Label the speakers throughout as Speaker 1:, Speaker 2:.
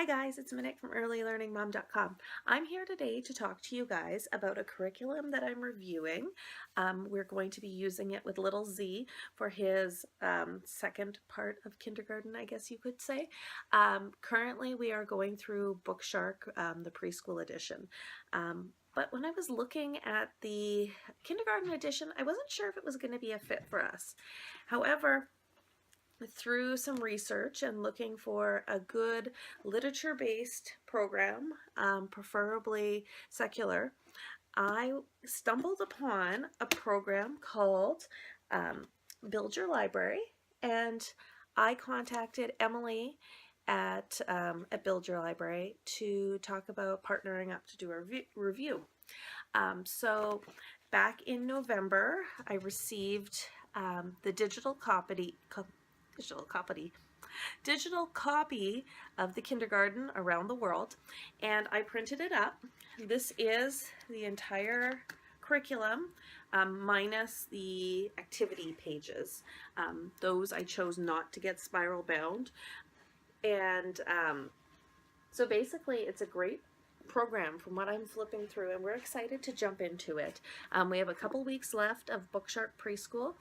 Speaker 1: Hi guys, it's Minnick from earlylearningmom.com. I'm here today to talk to you guys about a curriculum that I'm reviewing. We're going to be using it with little Z for his second part of kindergarten, I guess you could say. Currently we are going through Bookshark, the preschool edition. But when I was looking at the kindergarten edition, I wasn't sure if it was going to be a fit for us. However, through some research and looking for a good literature-based program, preferably secular, I stumbled upon a program called Build Your Library, and I contacted Emily at Build Your Library to talk about partnering up to do a review. So back in November, I received the digital copy of the kindergarten around the world, and I printed it up. This is the entire curriculum minus the activity pages. Those I chose not to get spiral bound, and so basically it's a great program from what I'm flipping through, and we're excited to jump into it. We have a couple weeks left of Bookshark Preschool,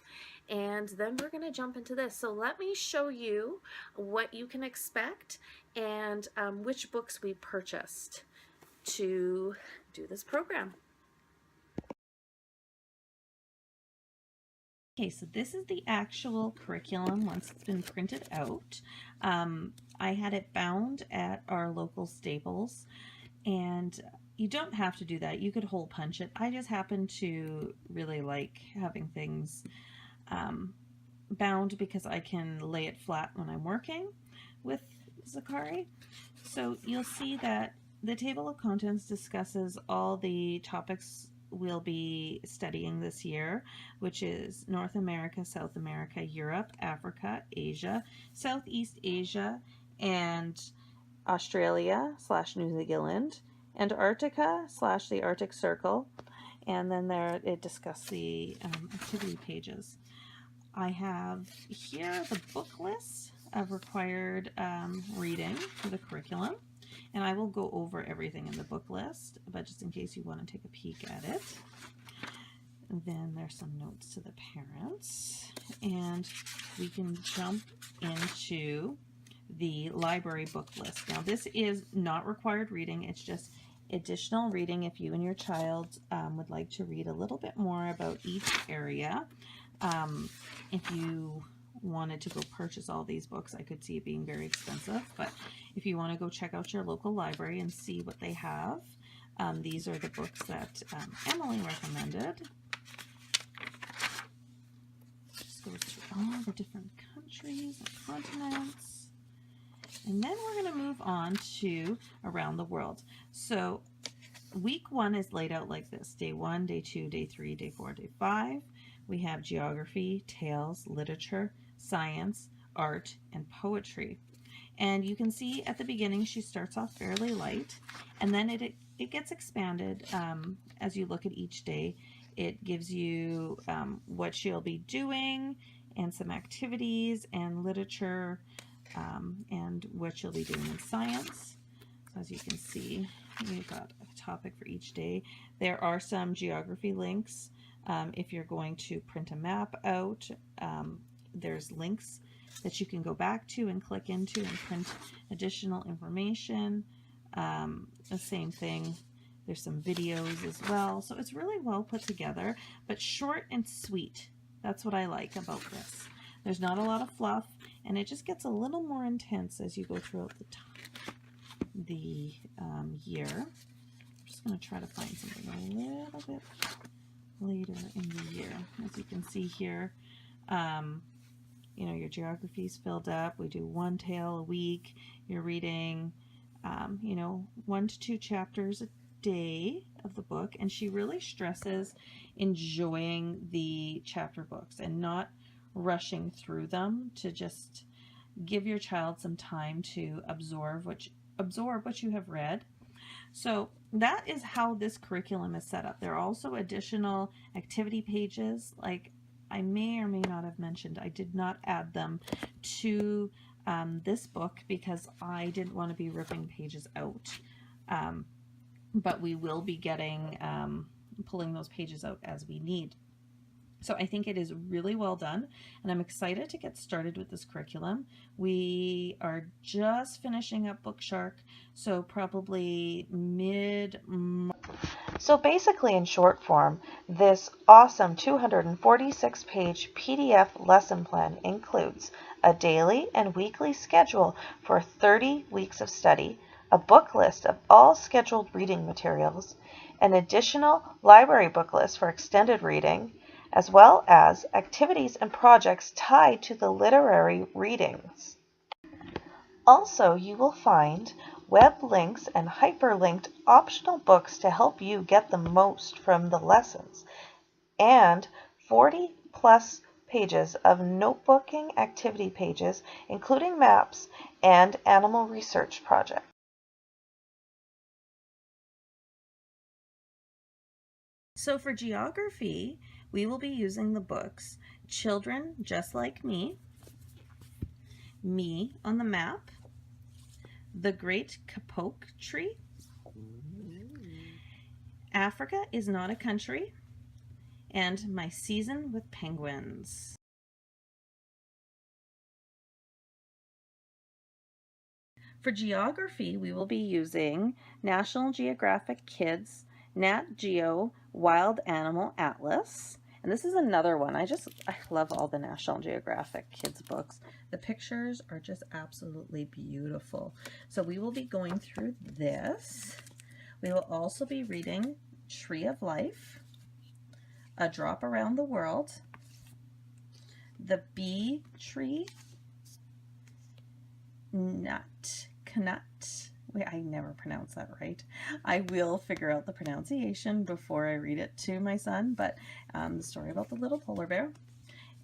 Speaker 1: and then we're going to jump into this. So let me show you what you can expect and which books we purchased to do this program. Okay, so this is the actual curriculum once it's been printed out. I had it bound at our local Staples, and you don't have to do that. You could hole punch it. I just happen to really like having things bound because I can lay it flat when I'm working with Zakari. So you'll see that the table of contents discusses all the topics we'll be studying this year, which is North America, South America, Europe, Africa, Asia, Southeast Asia, and Australia / New Zealand, Antarctica / the Arctic Circle, and then there it discusses the activity pages. I have here the book list of required reading for the curriculum, and I will go over everything in the book list, but just in case you want to take a peek at it. And then there's some notes to the parents, and we can jump into the library book list. Now this is not required reading, it's just additional reading if you and your child would like to read a little bit more about each area. If you wanted to go purchase all these books, I could see it being very expensive, but if you want to go check out your local library and see what they have, these are the books that Emily recommended. Just goes through all the different countries and continents. And then we're going to move on to around the world. So week 1 is laid out like this: day 1, day 2, day 3, day 4, day 5. We have geography, tales, literature, science, art, and poetry. And you can see at the beginning she starts off fairly light, and then it gets expanded as you look at each day. It gives you what she'll be doing and some activities and literature, and what she'll be doing in science. So as you can see, we've got a topic for each day. There are some geography links. If you're going to print a map out, there's links that you can go back to and click into and print additional information. The same thing, there's some videos as well. So it's really well put together, but short and sweet. That's what I like about this. There's not a lot of fluff, and it just gets a little more intense as you go throughout the year. I'm just going to try to find something a little bit later in the year. As you can see here, you know, your geography is filled up. We do 1 tale a week. You're reading, you know, 1 to 2 chapters a day of the book, and she really stresses enjoying the chapter books and not rushing through them, to just give your child some time to absorb what you have read. So that is how this curriculum is set up. There are also additional activity pages, like I may or may not have mentioned. I did not add them to this book because I didn't want to be ripping pages out. But we will be getting, pulling those pages out as we need. So I think it is really well done, and I'm excited to get started with this curriculum. We are just finishing up Bookshark, so probably mid-March.
Speaker 2: So basically, in short form, this awesome 246-page PDF lesson plan includes a daily and weekly schedule for 30 weeks of study, a book list of all scheduled reading materials, an additional library book list for extended reading, as well as activities and projects tied to the literary readings. Also, you will find web links and hyperlinked optional books to help you get the most from the lessons, and 40 plus pages of notebooking activity pages, including maps and animal research projects.
Speaker 1: So for geography, we will be using the books Children Just Like Me on the Map, The Great Kapok Tree, Africa is Not a Country, and My Season with Penguins. For geography, we will be using National Geographic Kids Nat Geo Wild Animal Atlas. And this is another one. I love all the National Geographic Kids books. The pictures are just absolutely beautiful. So we will be going through this. We will also be reading Tree of Life, A Drop Around the World, The Bee Tree, Knut. Wait, I never pronounce that right. I will figure out the pronunciation before I read it to my son, but the story about the little polar bear.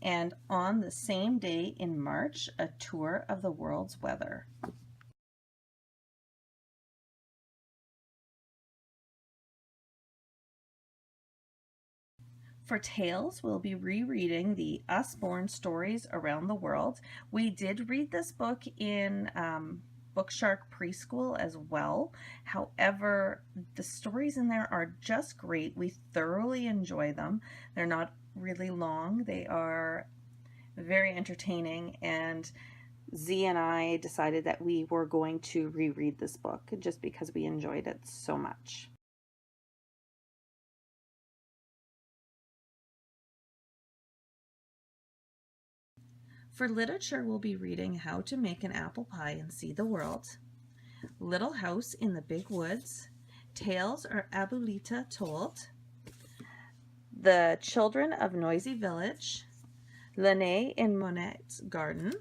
Speaker 1: And On the Same Day in March, A Tour of the World's Weather. For Tales, we'll be rereading the Usborne Stories Around the World. We did read this book in Bookshark Preschool as well. However, the stories in there are just great. We thoroughly enjoy them. They're not really long. They are very entertaining, and Z and I decided that we were going to reread this book just because we enjoyed it so much. For literature, we'll be reading How to Make an Apple Pie and See the World, Little House in the Big Woods, Tales Our Abuelita Told, The Children of Noisy Village, Linnaea in Monet's Garden,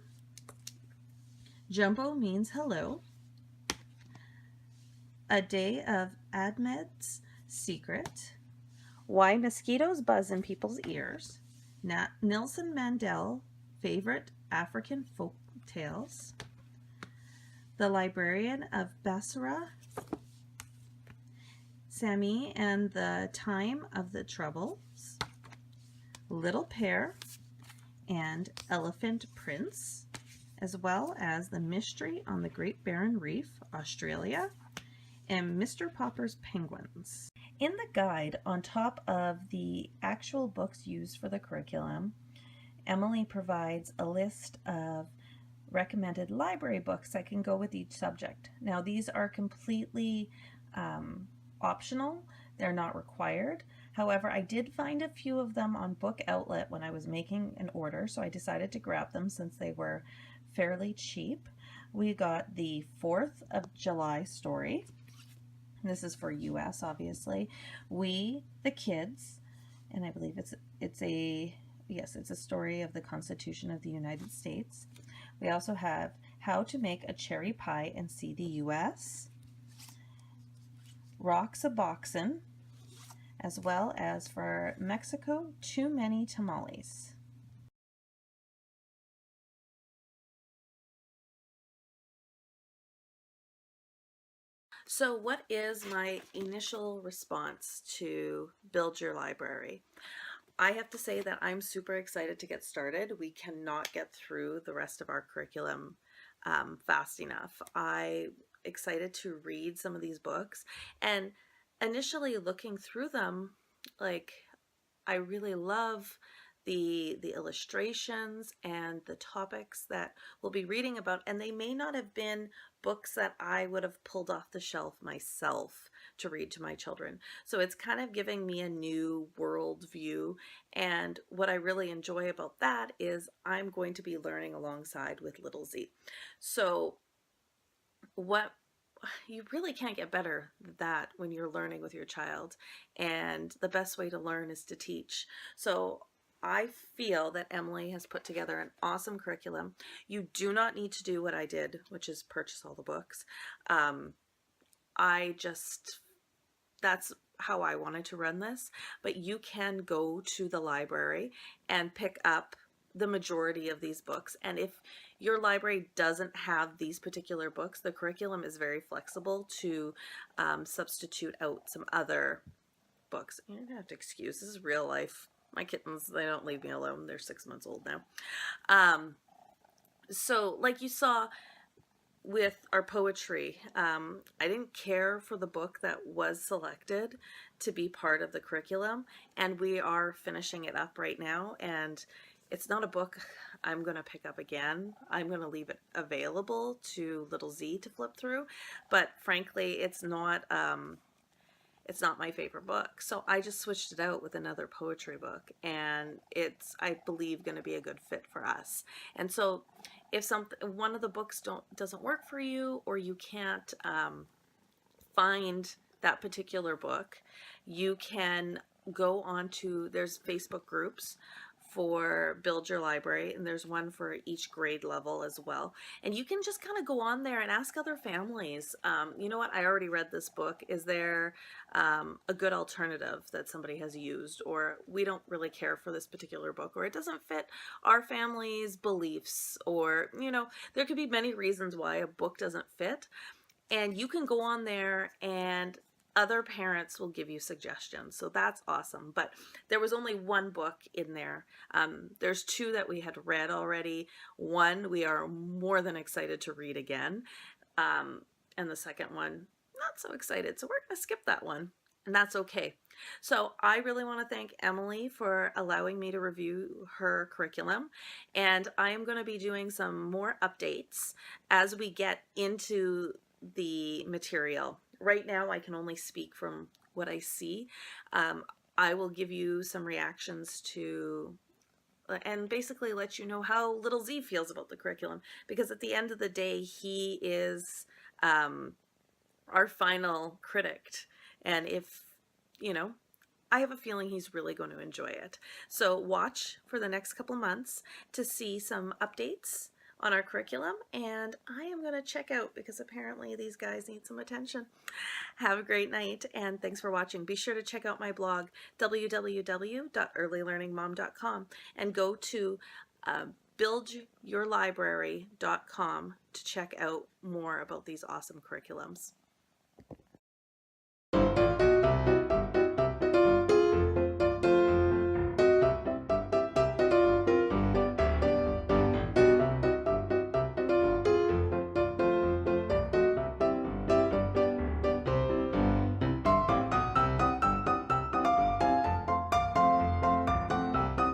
Speaker 1: Jumbo Means Hello, A Day of Ahmed's Secret, Why Mosquitoes Buzz in People's Ears, Nelson Mandela Favorite African Folk Tales, The Librarian of Basra, Sammy and the Time of the Troubles, Little Pear, and Elephant Prince, as well as The Mystery on the Great Barrier Reef, Australia, and Mr. Popper's Penguins. In the guide, on top of the actual books used for the curriculum, Emily provides a list of recommended library books that can go with each subject. Now, these are completely optional. They're not required. However, I did find a few of them on Book Outlet when I was making an order, so I decided to grab them since they were fairly cheap. We got the 4th of July story. This is for US, obviously. We, the Kids, and I believe it's a story of the Constitution of the United States. We also have How to Make a Cherry Pie and See the U.S., Rocks a Boxin', as well as for Mexico, Too Many Tamales. So what is my initial response to Build Your Library? I have to say that I'm super excited to get started. We cannot get through the rest of our curriculum fast enough. I excited to read some of these books, and initially looking through them, like, I really love the illustrations and the topics that we'll be reading about, and they may not have been books that I would have pulled off the shelf myself to read to my children. So it's kind of giving me a new world view, and what I really enjoy about that is I'm going to be learning alongside with little Z. So what you really can't get better than that when you're learning with your child, and the best way to learn is to teach. So I feel that Emily has put together an awesome curriculum. You do not need to do what I did, which is purchase all the books. I just That's how I wanted to run this, but you can go to the library and pick up the majority of these books. And if your library doesn't have these particular books, the curriculum is very flexible to substitute out some other books. You're gonna have to excuse, this is real life. My kittens, they don't leave me alone. They're 6 months old now. So like you saw with our poetry, I didn't care for the book that was selected to be part of the curriculum, and we are finishing it up right now, and it's not a book I'm going to pick up again. I'm going to leave it available to little Z to flip through, but frankly, it's not my favorite book. So I just switched it out with another poetry book, and it's, I believe, going to be a good fit for us. And so if one of the books doesn't work for you, or you can't find that particular book, you can go on to, there's Facebook groups for Build Your Library, and there's one for each grade level as well. And you can just kind of go on there and ask other families, you know what, I already read this book. Is there a good alternative that somebody has used? Or we don't really care for this particular book, or it doesn't fit our family's beliefs, or, you know, there could be many reasons why a book doesn't fit. And you can go on there and other parents will give you suggestions. So that's awesome. But there was only one book in there. There's two that we had read already. One we are more than excited to read again. And the second one, not so excited. So we're going to skip that one. And that's okay. So I really want to thank Emily for allowing me to review her curriculum. And I am going to be doing some more updates as we get into the material. Right now, I can only speak from what I see. I will give you some reactions to, and basically let you know how little Z feels about the curriculum, because at the end of the day, he is our final critic. And if, you know, I have a feeling he's really going to enjoy it. So watch for the next couple months to see some updates on our curriculum, and I am going to check out because apparently these guys need some attention. Have a great night, and thanks for watching. Be sure to check out my blog, www.earlylearningmom.com, and go to buildyourlibrary.com to check out more about these awesome curriculums.